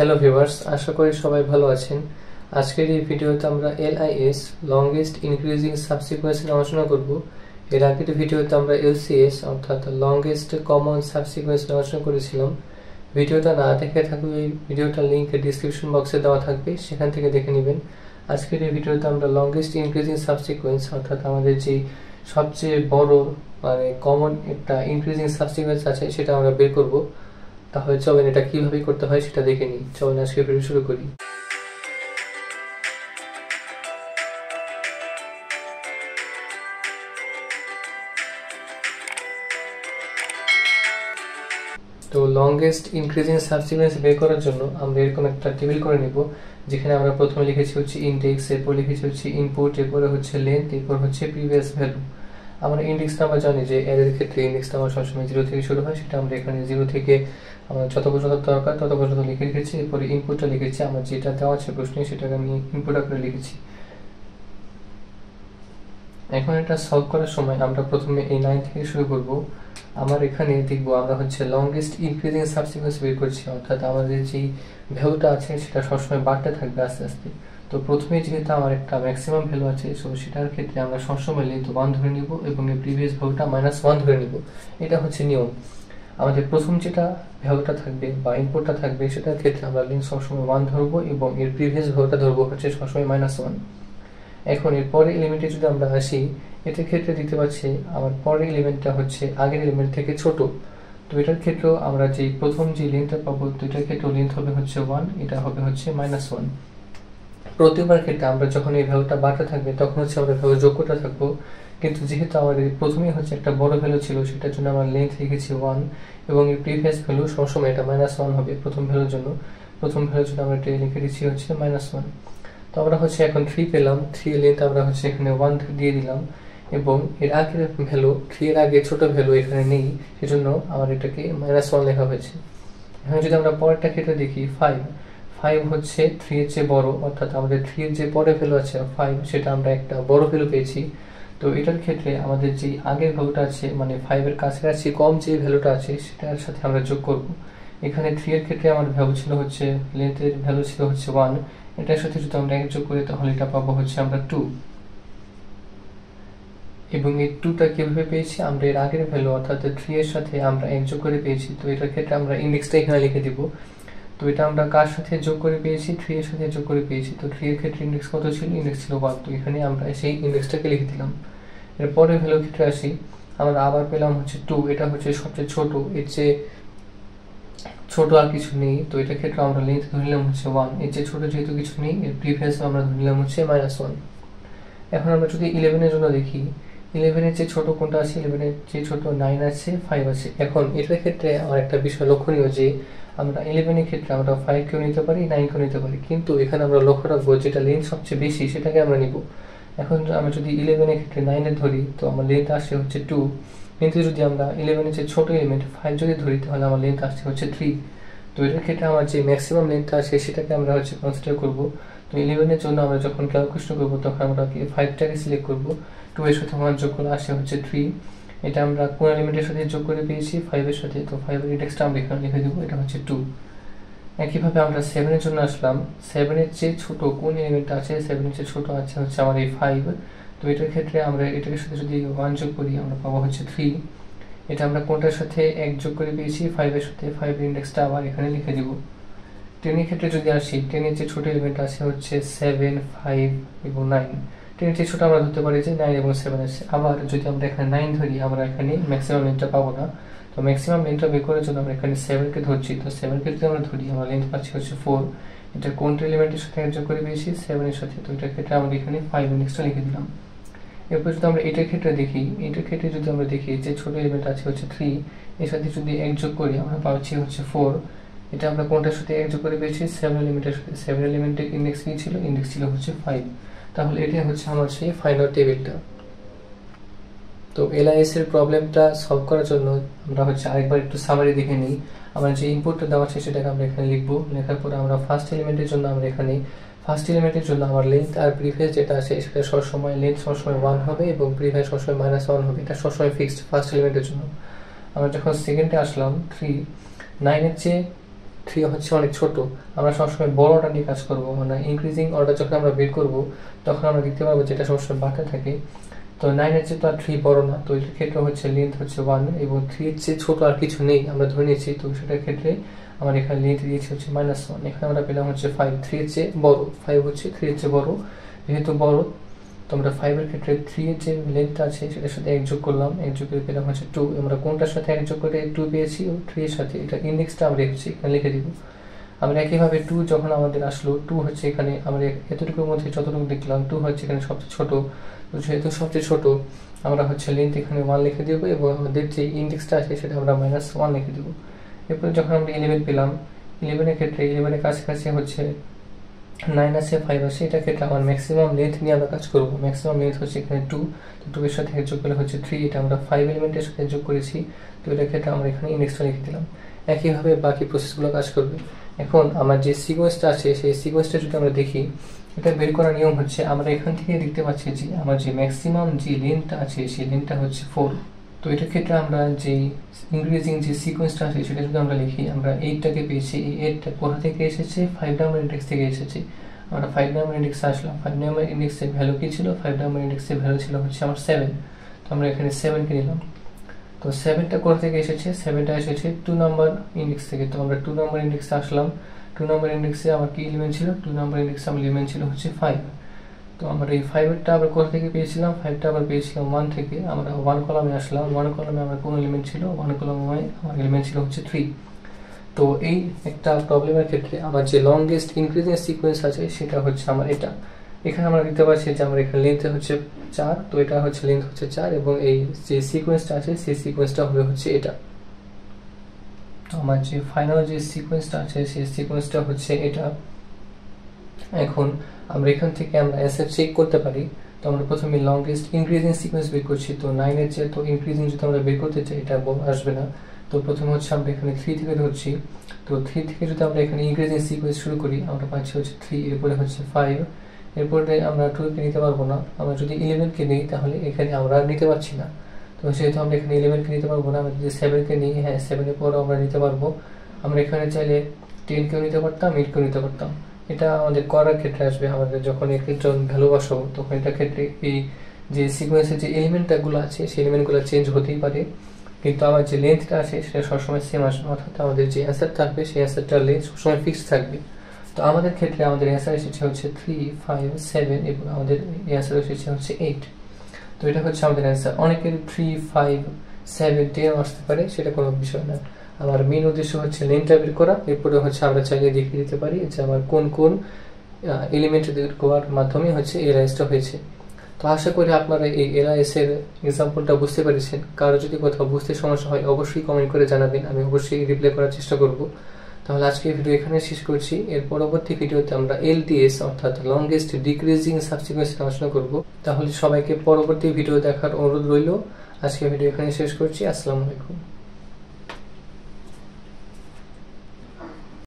Hello viewers, আশা করি সবাই ভালো আছেন। আজকের এই ভিডিওতে আমরা LIS লংগেস্ট ইনক্রিজিং সাবসিকুয়েন্স নিয়ে আলোচনা করব। এর আগের ভিডিওতে আমরা LCS অর্থাৎ লংগেস্ট কমন সাবসিকুয়েন্স নিয়ে আলোচনা করেছিলাম। ভিডিওটা না দেখে থাকলে এই ভিডিওটার লিংক ডেসক্রিপশন বক্সে দেওয়া থাকবে, সেখান থেকে দেখে নেবেন। আজকের এই ভিডিওতে আমরা লংগেস্ট ইনক্রিজিং সাবসিকুয়েন্স অর্থাৎ আমাদের যে সবচেয়ে বড় কমন একটা ইনক্রিজিং সাবসিকুয়েন্স আছে সেটা আমরা বের করব। তাহলে চলেন এটা কিভাবে করতে হয় সেটা দেখে নিই। চলেন আজকে ভিডিও শুরু করি। তো লংগেস্ট ইনক্রিজিং সাবসিকুয়েন্স বের করার জন্য আমরা এরকম একটা টেবিল করে নিব, যেখানে আমরা প্রথমে লিখেছি হচ্ছে ইন্ডেক্স, এরপর লিখেছি হচ্ছে ইনপুট, এরপরে হচ্ছে লেন্থ, এরপর হচ্ছে প্রিভিয়াস ভ্যালু। আমরা ইন্ডেক্সটা আমরা জানি যে এর ক্ষেত্রে ইন্ডেক্সটা আমার সবসময় 0 থেকে শুরু হয়, সেটা আমরা এখানে 0 থেকে আমরা যত পর্যন্ত দরকার তত পর্যন্ত লিখে রেখেছি। এরপরে ইনপুটটা লিখেছি, আমার যেটা দেওয়া আছে প্রশ্নে সেটাকে আমি ইনপুট আকারে লিখেছি। এখন এটা সলভ করার সময় আমরা প্রথমে এই 9 থেকে শুরু করব। আমার এখানে দেখবো আমরা হচ্ছে লংগেস্ট ইনক্রিজিং সাবসিকুয়েন্স বের করছি, অর্থাৎ আমাদের যেই ভ্যালুটা আছে সেটা সবসময় বাড়তে থাকবে আস্তে আস্তে। তো প্রথমে যেহেতু আমার একটা ম্যাক্সিমাম ভ্যালু আছে, সো সেটার ক্ষেত্রে আমরা সবসময় লেন্থ 1 ধরে নিব এবং এর প্রিভিয়াস ভ্যালুটা -1 ধরে নিব। এটা হচ্ছে নিয়ম। আমাদের প্রথম যেটা ভ্যালুটা থাকবে বা ইনপুটটা থাকবে সেটার ক্ষেত্রে আমরা লেন্থ সবসময় 1 ধরবো এবং এর প্রিভিয়াস ভ্যালুটা ধরবো হচ্ছে সবসময় -1। এখন এর পরের এলিমেন্টে যদি আমরা আসি, এটার ক্ষেত্রে দেখতে পাচ্ছি আমার পরের এলিমেন্টটা হচ্ছে আগের এলিমেন্ট থেকে ছোট। তো এটার ক্ষেত্রেও আমরা যে প্রথম যে লেন্থটা পাবো, তো এটার ক্ষেত্রেও লেন্থ হবে হচ্ছে 1, এটা হবে হচ্ছে -1। প্রতিবার ক্ষেত্রে আমরা যখন এই ভ্যালুটা বাড়তে থাকবে তখন হচ্ছে আমরা ভ্যালু যোগ করতে থাকবো, কিন্তু যেহেতু আমাদের প্রথমেই হচ্ছে একটা বড় ভ্যালু ছিল, সেটার জন্য আমরা লেন্থ লিখেছি 1 এবং এর প্রিভিয়াস ভ্যালু সবসময় এটা -1 হবে প্রথম ভ্যালুর জন্য। প্রথম ভ্যালুর জন্য আমরা এটা লিখে দিচ্ছি হচ্ছে -1। তো আমরা হচ্ছে এখন 3 পেলাম, 3 লেন্থ আমরা হচ্ছে এখানে 1 দিয়ে দিলাম এবং এর আগের ভ্যালু 3 এর আগে ছোট ভ্যালু এখানে নেই, সেজন্য আমার এটাকে -1 লেখা হয়েছে। এখন যদি আমরা পরেরটা ক্ষেত্রে দেখি 5 হচ্ছে 3 এর চেয়ে বড়, অর্থাৎ আমাদের 3 এর যে পরের ভ্যালু আছে 5, সেটা আমরা একটা বড় ভ্যালু পেয়েছি। তো এটার ক্ষেত্রে আমাদের যে আগের ভ্যালুটা আছে মানে 5 এর কাছাকাছি কম যে ভ্যালুটা আছে সেটার সাথে আমরা যোগ করব। এখানে 3 এর ক্ষেত্রে আমার ভ্যালু ছিল হচ্ছে লেন্থের ভ্যালু ছিল হচ্ছে 1, এটার সাথে যদি আমরা 1 যোগ করি তাহলে এটা পাবো হচ্ছে আমরা 2। এবং এই 2টা কিভাবে পেয়েছি, আমরা এর আগের ভ্যালু অর্থাৎ 3 এর সাথে আমরা 1 যোগ করে পেয়েছি। তো এটার ক্ষেত্রে আমরা ইন্ডেক্সটা এখানে লিখে দিব। তো এটা আমরা কার সাথে যোগ করে পেয়েছি, 3 এর সাথে যোগ করে পেয়েছি। তো 3 এর ক্ষেত্রে ইন্ডেক্স কত ছিল, ইন্ডেক্স ছিল 1। তো এখানে আমরা সেই ইন্ডেক্সটাকে লিখে দিলাম। এরপরে ভ্যালুর ক্ষেত্রে আসি, আমরা আবার পেলাম হচ্ছে 2, এটা হচ্ছে সবচেয়ে ছোট, এর চেয়ে ছোট আর কিছু নেই। তো এটার ক্ষেত্রে আমরা লেন্থ ধরলাম হচ্ছে 1, এর চেয়ে ছোট যেহেতু কিছু নেই, এর প্রিভিয়াস আমরা ধরলাম হচ্ছে -1। এখন আমরা যদি 11 এর জন্য দেখি, 11 এর চেয়ে ছোট কোনটা আছে, 11 এর চেয়ে ছোট 9 আছে, 5 আছে। এখন এটার ক্ষেত্রে আমার একটা বিষয় লক্ষণীয় যে আমরা 11 এর ক্ষেত্রে আমরা 5 কেও নিতে পারি, 9 কেও নিতে পারি, কিন্তু এখানে আমরা লক্ষ্য রাখবো যেটা লেন্থ সবচেয়ে বেশি সেটাকে আমরা নিব। এখন আমরা যদি 11 এর ক্ষেত্রে 9 এর ধরি তো আমার লেন্থ আসছে হচ্ছে 2, কিন্তু যদি আমরা 11 এর চেয়ে ছোট এলিমেন্ট 5 যদি ধরি তাহলে আমার লেন্থ আসছে হচ্ছে 3। তো এটার ক্ষেত্রে আমার যে ম্যাক্সিমাম লেন্থটা আসে সেটাকে আমরা হচ্ছে কনসিডার করব। তো 11 এর জন্য আমরা যখন ক্যালকুলেশন করব তখন আমরা 5টাকে সিলেক্ট করব, 2 এর সাথে আমার যোগ করে আসে হচ্ছে 3। এটা আমরা কোন এলিমেন্টের সাথে যোগ করে পেয়েছি, 5 এর সাথে। তো 5 এর ইন্ডেক্সটা আমরা এখানে লিখে দেব, এটা হচ্ছে 2। একইভাবে আমরা 7 এর জন্য আসলাম, 7 এর চেয়ে ছোট কোন এলিমেন্ট আছে, 7 এর চেয়ে ছোট আছে হচ্ছে আমার এই 5। তো এটার ক্ষেত্রে আমরা এটার সাথে যদি 1 যোগ করি আমরা পাবো হচ্ছে 3। এটা আমরা কোনটার সাথে 1 যোগ করে পেয়েছি, 5 এর সাথে। 5 এর ইন্ডেক্সটা আবার এখানে লিখে দিব। 10 এর ক্ষেত্রে যদি আসি, 10 এর চেয়ে ছোট এলিমেন্ট আছে হচ্ছে 7, 5 এবং 9। 10 এর চেয়ে ছোট আমরা ধরতে পারি যে 9 এবং 7 আছে। আবার যদি আমরা এখানে 9 ধরি, আমরা এখানে ম্যাক্সিমাম লেন্থটা পাবো না। তো ম্যাক্সিমাম লেন্থটা বের করার জন্য আমরা এখানে 7 কে ধরছি। তো 7 কে যদি আমরা ধরি, আমরা লেন্থ পাচ্ছি হচ্ছে 4। এটা কোনটা এলিমেন্টের সাথে যোগ করে পেয়েছি, 7 এর সাথে। তো এটার ক্ষেত্রে আমরা এখানে 5 ইন্ডেক্সটা লিখে দিলাম। এরপর যদি আমরা এটার ক্ষেত্রে দেখি, এটার ক্ষেত্রে যদি আমরা দেখি যে ছোট এলিমেন্ট আছে হচ্ছে 3, এর সাথে যদি 1 যোগ করি আমরা পাচ্ছি হচ্ছে 4। এটা আমরা কোনটার সাথে 1 যোগ করে পেয়েছি, 7 এলিমেন্টের সাথে। 7 এলিমেন্টের ইন্ডেক্স কি ছিল, ইন্ডেক্স ছিল হচ্ছে 5। তাহলে এটাই হচ্ছে আমার সেই ফাইনাল টেবিলটা। তো LIS এর প্রবলেমটা সলভ করার জন্য আমরা হচ্ছে আরেকবার একটু সামারি দেখে নিই। আমরা যে ইনপুটটা দেওয়া আছে সেটাকে আমরা এখানে লিখবো। লেখার পরে আমরা ফার্স্ট এলিমেন্টের জন্য আমরা এখানে আমার লেন্থ আর প্রিভিয়াস যেটা আছে সেটা সবসময় লেন্থ সবসময় 1 হবে এবং প্রিভিয়াস সবসময় -1 হবে, এটা সবসময় ফিক্সড ফার্স্ট এলিমেন্টের জন্য। আমরা যখন সেকেন্ডে আসলাম 3, 9 এর চেয়ে 3 হচ্ছে অনেক ছোট, আমরা সবসময় বড়টা নিয়ে কাজ করব, মানে ইনক্রিজিং অর্ডার যখন আমরা বের করব তখন আমরা দেখতে পাবো যেটা সবসময় বাড়তে থাকে। তো 9 এর চেয়ে তো আর 3 বড় না, তো এটার ক্ষেত্রে হচ্ছে লেন্থ হচ্ছে 1 এবং 3 এর চেয়ে ছোট আর কিছু নেই আমরা ধরে নিয়েছি, তো সেটার ক্ষেত্রে আমার এখানে লেন্থ দিয়েছি হচ্ছে -1। এখানে আমরা পেলাম হচ্ছে 5, 3 এর চেয়ে বড়, 5 হচ্ছে 3 এর চেয়ে বড়, যেহেতু বড় তো আমরা 5 এর ক্ষেত্রে 3 এর যে লেন্থটা আছে সেটার সাথে 1 যোগ করলাম, 1 যোগ করে পেলাম হচ্ছে 2। আমরা কোনটার সাথে 1 যোগ করে 2 পেয়েছি, 3 এর সাথে, এটা ইন্ডেক্সটা আমরা এখানে লিখে দিব। আমরা একইভাবে 2 যখন আমাদের আসলো, 2 হচ্ছে এখানে আমরা এতটুকুর মধ্যে যতটুকু দেখলাম 2 হচ্ছে এখানে সবচেয়ে ছোট, তো যেহেতু সবচেয়ে ছোট আমরা হচ্ছে লেন্থ এখানে 1 লিখে দেবো এবং আমাদের যে ইন্ডেক্সটা আছে সেটা আমরা -1 লিখে দেবো। এরপরে যখন আমরা 11 পেলাম, 11 এর ক্ষেত্রে 11 এর কাছাকাছি হচ্ছে 9 আছে, 5 আছে, এটার ক্ষেত্রে আমার ম্যাক্সিমাম লেন্থ নিয়ে আমরা কাজ করবো। ম্যাক্সিমাম লেন্থ হচ্ছে এখানে 2, তো 2 এর সাথে যোগ করলে হচ্ছে 3, এটা আমরা 5 এলিমেন্টের সাথে যোগ করেছি, তো এটার ক্ষেত্রে আমরা এখানে ইন্ডেক্সটা লিখে দিলাম। একইভাবে বাকি প্রসেসগুলো কাজ করবে। এখন আমার যে সিকোয়েন্সটা আছে সেই সিকোয়েন্সটা যদি আমরা দেখি, এটা বের করার নিয়ম হচ্ছে আমরা এখান থেকে দেখতে পাচ্ছি যে আমার যে ম্যাক্সিমাম যে লেন্থটা আছে সেই লেন্থটা হচ্ছে 4। তো এটার ক্ষেত্রে আমরা যে ইনক্রিজিং যে সিকোয়েন্সটা আছে সেটা যদি আমরা লিখি, আমরা 8টাকে পেয়েছি, এই 8টা কোথা থেকে এসেছে, 5 নাম্বার ইন্ডেক্স থেকে এসেছে। আমরা 5 নাম্বার ইন্ডেক্সে আসলাম, 5 নাম্বার ইন্ডেক্সের ভ্যালু কি ছিল, 5 নাম্বার ইন্ডেক্সের ভ্যালু ছিল হচ্ছে আমার 7, তো আমরা এখানে 7কে নিলাম। তো 7টা কোথা থেকে এসেছে, 7টা এসেছে 2 নাম্বার ইন্ডেক্স থেকে, তো আমরা 2 নাম্বার ইন্ডেক্সে আসলাম। 2 নাম্বার ইন্ডেক্সে আমার কি এলিমেন্ট ছিল, 2 নাম্বার ইন্ডেক্সে আমার এলিমেন্ট ছিল হচ্ছে 5। তো আমরা এই 5টা আবার কোথা থেকে পেয়েছিলাম, 5টা আবার পেয়েছিলাম 1 থেকে। আমরা 1 কলামে আসলাম, 1 কলামে আমার কোন এলিমেন্ট ছিল, 1 কলামে আমার এলিমেন্ট ছিল হচ্ছে 3। তো এই একটা প্রবলেমের ক্ষেত্রে আমার যে লংগেস্ট ইনক্রিজিং সিকোয়েন্স আছে সেটা হচ্ছে আমার এটা। এখানে আমরা দেখতে পাচ্ছি যে আমার এখানে লেন্থ হচ্ছে 4, তো এটা হচ্ছে লেন্থ হচ্ছে 4 এবং এই যে সিকোয়েন্সটা আছে সেই সিকোয়েন্সটা হবে হচ্ছে এটা। তো আমার যে ফাইনাল যে সিকোয়েন্সটা আছে সেই সিকোয়েন্সটা হচ্ছে এটা। এখন আমরা এখান থেকে আমরা অ্যান্সার চেক করতে পারি। তো আমরা প্রথমে লংগেস্ট ইনক্রিজিং সিকোয়েন্স বের করছি, তো 9 এর চেয়ে তো ইনক্রিজিং যদি আমরা বের করতে চাই এটা আসবে না, তো প্রথমে হচ্ছে আমরা এখানে 3 থেকে ধরছি। তো 3 থেকে যদি আমরা এখানে ইনক্রিজিং সিকোয়েন্স শুরু করি, আমরা পাচ্ছি হচ্ছে 3, এরপরে হচ্ছে 5, এরপরে আমরা 2কে নিতে পারবো না। আমরা যদি 11কে নিই তাহলে এখানে আমরা নিতে পারছি না, তো সেহেতু আমরা এখানে 11কে নিতে পারবো না। আমরা যদি 7কে নিই, হ্যাঁ 7 এর পরও আমরা নিতে পারবো। আমরা এখানে চাইলে 10কেও নিতে পারতাম, 8কেও নিতে পারতাম। এটা আমাদের করার ক্ষেত্রে আসবে, আমাদের যখন একজন ভ্যালু বসাবো তখন এটার ক্ষেত্রে এই যে সিকোয়েন্সের যে এলিমেন্টগুলো আছে সেই এলিমেন্টগুলো চেঞ্জ হতেই পারে, কিন্তু আমার যে লেন্থটা আছে সেটা সবসময় সেম আসবে, অর্থাৎ আমাদের যে অ্যান্সার থাকবে সেই অ্যান্সারটার লেন্থ সবসময় ফিক্সড থাকবে। তো আমাদের ক্ষেত্রে আমাদের অ্যান্সার এসেছে হচ্ছে 3, 5, 7 এবং আমাদের অ্যান্সার এসেছে হচ্ছে 8। তো এটা হচ্ছে আমাদের অ্যান্সার। অনেকের 3, 5, 7, 10 আসতে পারে, সেটা কোনো বিষয় না। আমার মেন উদ্দেশ্য হচ্ছে লেন্থটা বের করা, এরপরে হচ্ছে আমরা চাইলে দেখিয়ে দিতে পারি যে আমার কোন কোন এলিমেন্ট বের করার মাধ্যমে হচ্ছে এলআইএসটা হয়েছে। তো আশা করি আপনারা এই এলআইএস এর এক্সাম্পলটা বুঝতে পেরেছেন। কারো যদি কোথাও বুঝতে সমস্যা হয় অবশ্যই কমেন্ট করে জানাবেন, আমি অবশ্যই রিপ্লাই করার চেষ্টা করব। তাহলে আজকে ভিডিও এখানে শেষ করছি। এর পরবর্তী ভিডিওতে আমরা এলডিএস অর্থাৎ লংগেস্ট ডিক্রিজিং সাবসিকুয়েন্স আলোচনা করব। তাহলে সবাইকে পরবর্তী ভিডিও দেখার অনুরোধ রইল। আজকে ভিডিও এখানে শেষ করছি। আসসালামু আলাইকুম।